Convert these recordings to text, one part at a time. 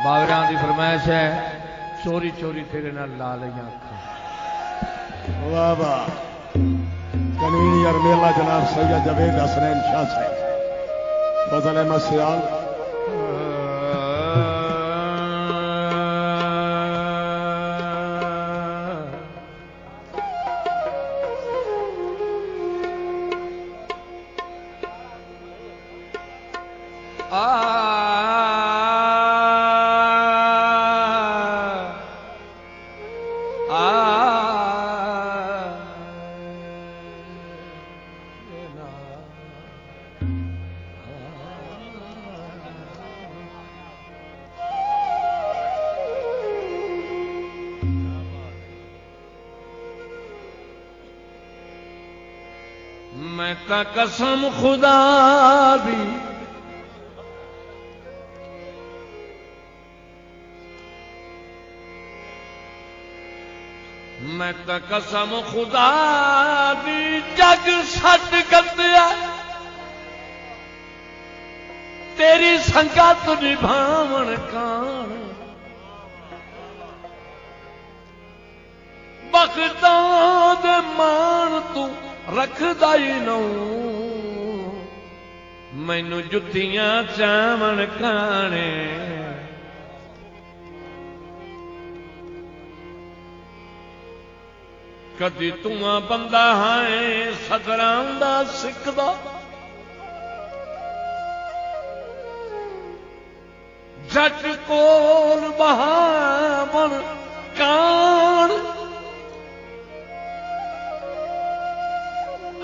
बावरियां की फरमाइश है चोरी चोरी तेरे नाल ला लिया अखां। वाह वाह। कन्वीनर मेला जनाब सैयद जवेद हसनैन शाह साहब, फजल अहमद सियाल। मैं ता कसम खुदा दी मैं ता कसम खुदा दी जग छड्ड गंदिया तेरी संगत निभावन कान बख्तां दे मान तू रखदा ही नौ मैनू जुत्तियां चावण काने कदी तू बंदा है सदरां दा सिखदा जट कोल बहावन कान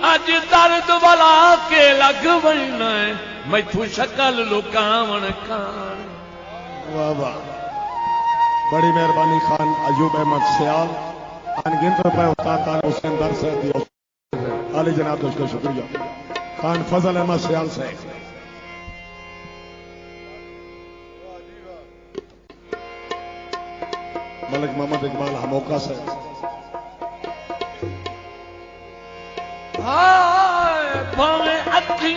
अज दर्द वाला के लग बनना है मैथू शकल लुकावन कान। वाह वाह, बड़ी मेहरबानी खान अयूब अहमद सियाल। अनगिनत रुपए उस्ताद खान हुसैन दर से दियो अली जनाब दोस्त को शुक्रिया। खान फजल अहमद सियाल से मलिक मोहम्मद इकबाल हमोका से भावे अखी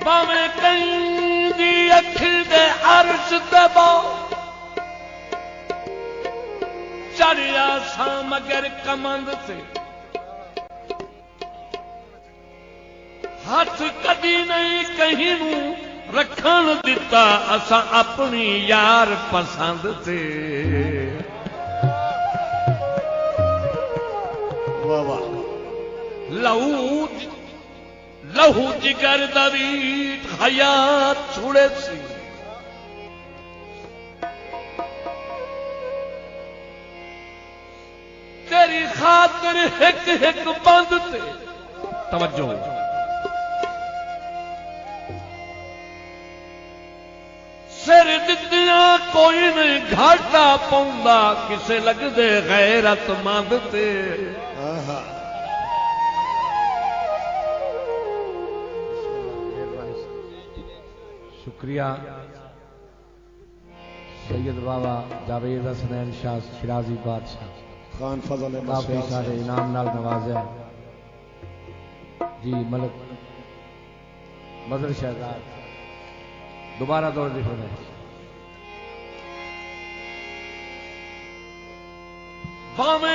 भावे कहीं दी अखी दे अर्श दबा चढ़िया सा मगर कमंद से हाथ कदी नहीं कहीं नू रखन दिता असा अपनी यार पसंद से। वाह वाह, लहू जिगर दवी हयात छुड़े सी तेरी खातिर हिक हिक बंद ते तवज्जो सिर दित्तियां कोई नहीं घाटा पाउंदा किसे लगदे गैरतमंद ते। शुक्रिया सैयद बाबा जावेद हसनैन शाह शिराजी बादशाह खान फजल काफी सारे इनाम नाल नवाजा जी। मलिक मजर शहजाद दोबारा दौर दी फरमाइश। भावे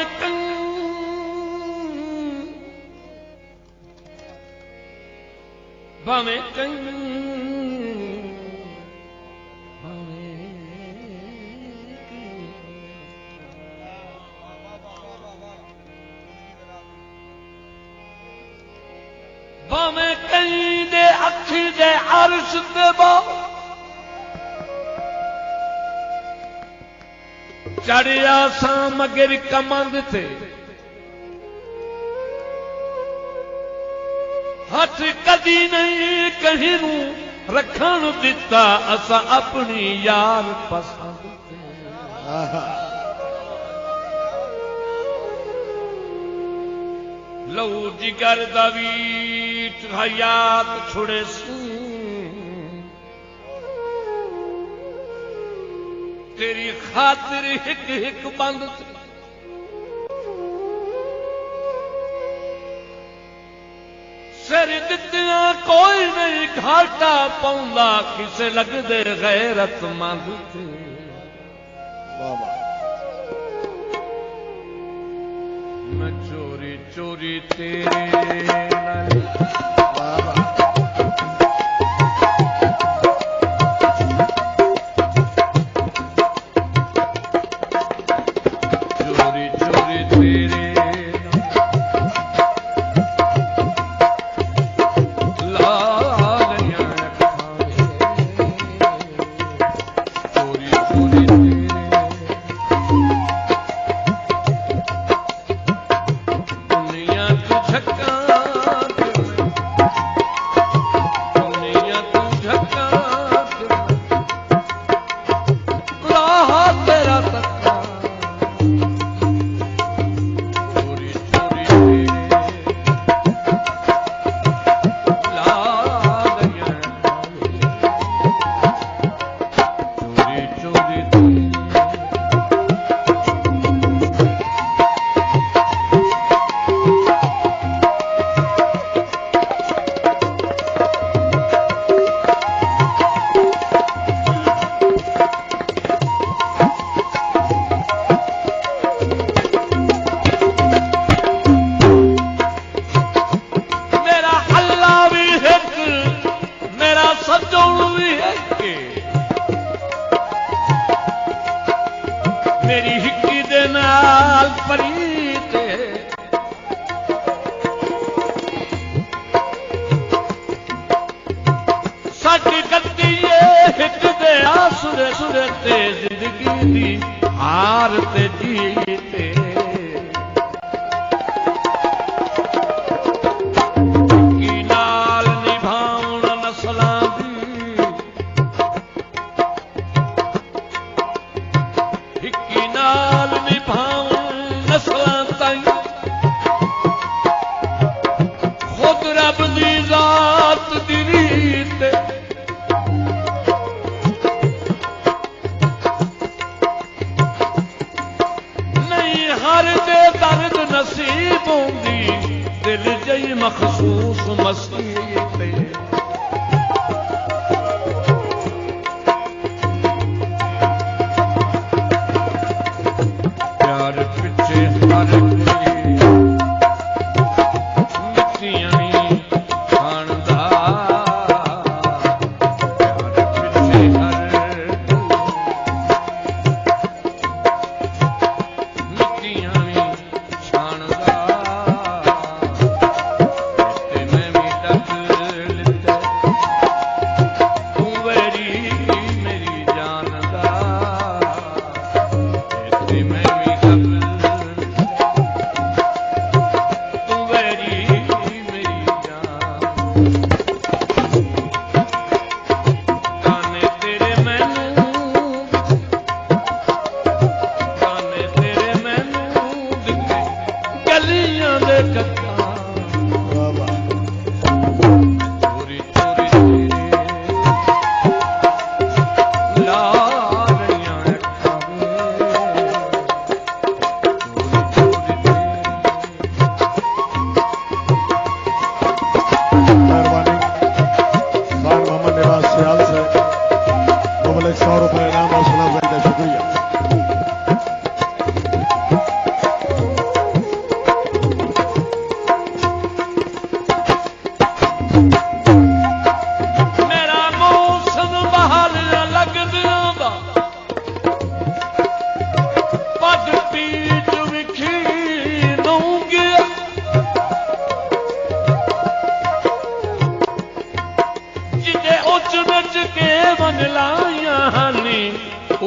भावे भावे कहीं दे अखी दे अर्श दे बा चढ़िया सा मगर कमंद थे हाथ कदी नहीं कहीं नू रखन दिता असा अपनी यार पसंद थे। लहू जिगर दवी हयात छुड़े सी तेरी खातिर हिक हिक बंद सिर दित्तियां कोई नहीं घाटा पाउंदा किसे लगदे गैरतमंद ते मैं चोरी चोरी तेरे नाल चोरी चोरी तेरे मेरी हिक्की दे नाल परीत साडी गद्दी हिक दे आसुरे सुरे ते जिंदगी दी हार ते जीते हिक्की नाल निभाउण नस्लां दी हिक्की नाल निभाउण नस्लां ताईं खुद रब दी जात दी रीत नहीं हर दे दर्द नसीब होंदी दिल जई मखसूस मसीह ते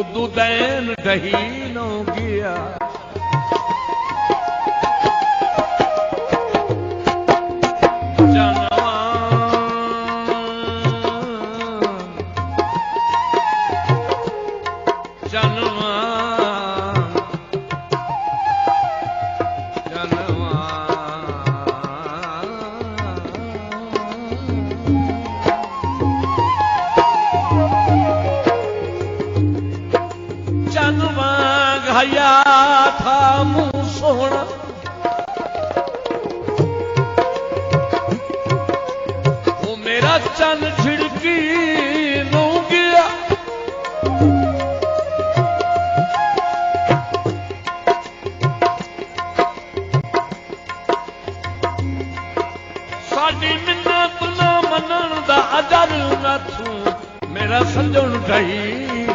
उदू दैन दही नो गया हया था मुंह सोना साडी मिन्नत ना मनण दा अजर न थू मेरा सजन ढई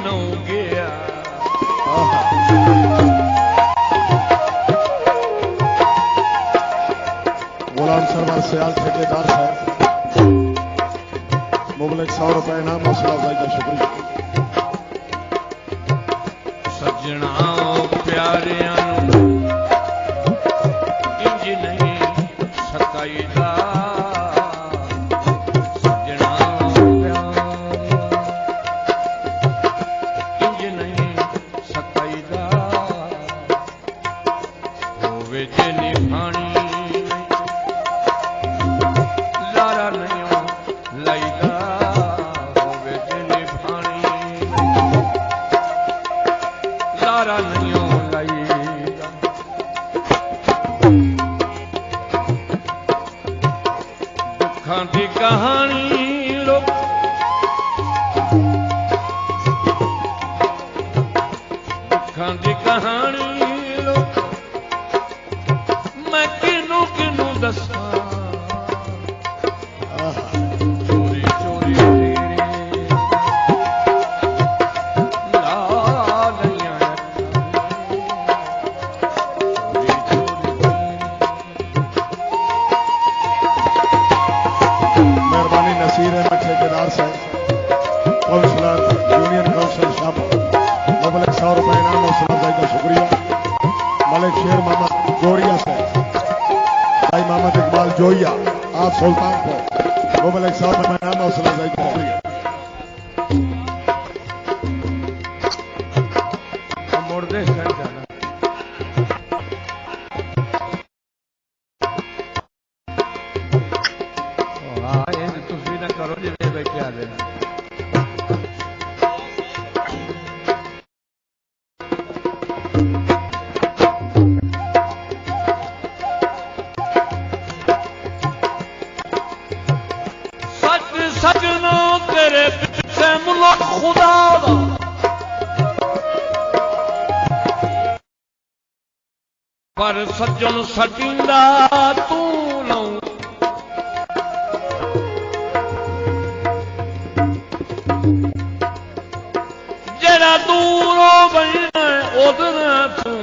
न गया। गुलाम सरवर सियाल ठेकेदार साहब मुबलक 100 रुपए इनाम हौसला अफजाई का शुक्रिया। सजना प्यारियां इंज नहीं सकाईदा सजना प्यारियां इंज नहीं सकाईदा होवे जे निभानी लारा नहीं लाईदा होवे जे निभानी लारा नहीं लाईदा। दुखां दी कहानी लोग दुखां दी कहानी लोग मैं किनू किनू दसां चोरी चोरी तेरे लालियां चोरी चोरी मेहरबानी नसीर अहमद ठेकेदार साहब काउंसलर यूनियन काउंसिल शाह मुबलक 100 रुपए इनाम हौसला अफजाई का शुक्रिया। मलिक शेर मोहम्मद जोरिया साहब भाई मोहम्मद इकबाल जोइया आप सुल्तानपुर मुबलक 100 रुपए इनाम हौसला अफजाई का शुक्रिया। मुर्दे सड़ जाना तुम ना करो जी बैठे आ देना। सच सजना तेरे पीछे मुल्क खुदा दा पर सज्जन सटिंदा तू लऊं जरा दूरों बजना ओदना तू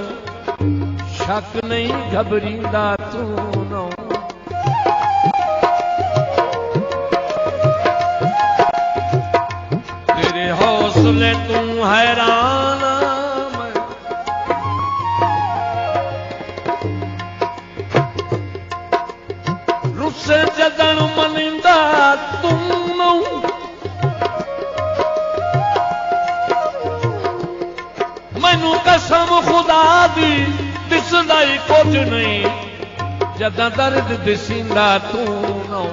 शक नहीं घबरींदा तू नौ तेरे हौसले तू हैरान मैं रुस्से जदन मनिंदा तू नौ मैनू कसम खुदा दी दिसदा ही कुछ नहीं जदा दर्द दिसींदा तू नौ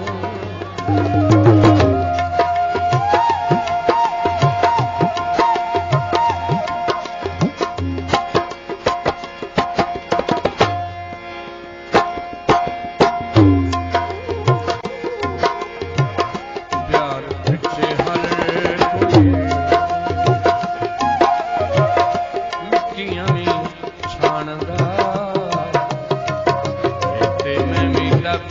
प्यार पिछे हर कोई मिट्टियां भी छानदा ते मैं भी लब